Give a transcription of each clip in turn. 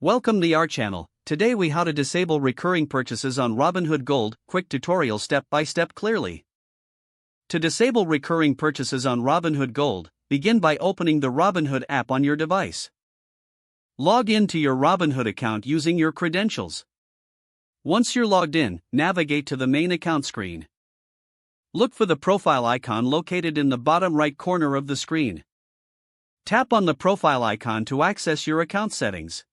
Welcome to our channel. Today we how to disable recurring purchases on Robinhood Gold. Quick tutorial step by step clearly. To disable recurring purchases on Robinhood Gold, begin by opening the Robinhood app on your device. Log in to your Robinhood account using your credentials. Once you're logged in, navigate to the main account screen. Look for the profile icon located in the bottom right corner of the screen. Tap on the profile icon to access your account settings.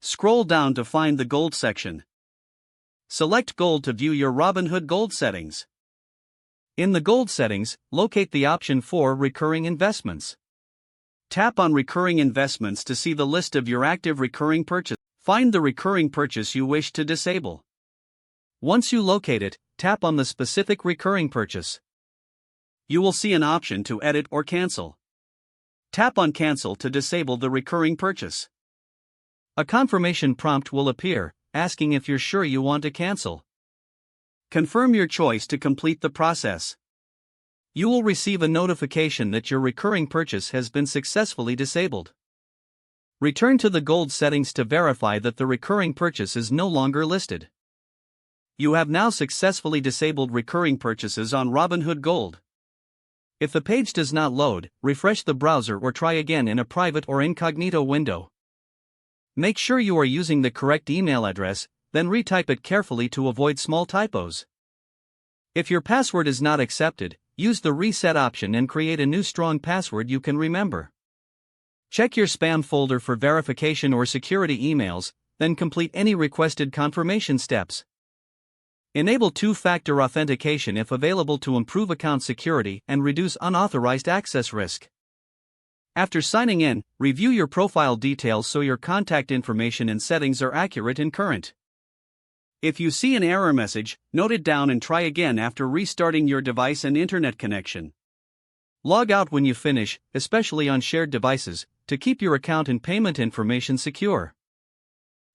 Scroll down to find the Gold section. Select Gold to view your Robinhood Gold settings. In the Gold settings, locate the option for Recurring Investments. Tap on Recurring Investments to see the list of your active recurring purchase. Find the recurring purchase you wish to disable. Once you locate it, tap on the specific recurring purchase. You will see an option to edit or cancel. Tap on Cancel to disable the recurring purchase. A confirmation prompt will appear, asking if you're sure you want to cancel. Confirm your choice to complete the process. You will receive a notification that your recurring purchase has been successfully disabled. Return to the Gold settings to verify that the recurring purchase is no longer listed. You have now successfully disabled recurring purchases on Robinhood Gold. If the page does not load, refresh the browser or try again in a private or incognito window. Make sure you are using the correct email address, then retype it carefully to avoid small typos. If your password is not accepted, use the reset option and create a new strong password you can remember. Check your spam folder for verification or security emails, then complete any requested confirmation steps. Enable two-factor authentication if available to improve account security and reduce unauthorized access risk. After signing in, review your profile details so your contact information and settings are accurate and current. If you see an error message, note it down and try again after restarting your device and internet connection. Log out when you finish, especially on shared devices, to keep your account and payment information secure.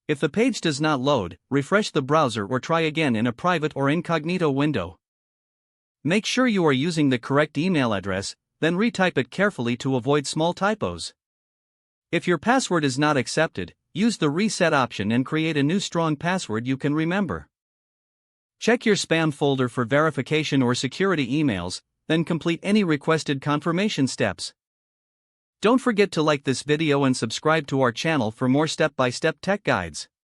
If the page does not load, refresh the browser or try again in a private or incognito window. Make sure you are using the correct email address, then retype it carefully to avoid small typos. If your password is not accepted, use the reset option and create a new strong password you can remember. Check your spam folder for verification or security emails, then complete any requested confirmation steps. Don't forget to like this video and subscribe to our channel for more step-by-step tech guides.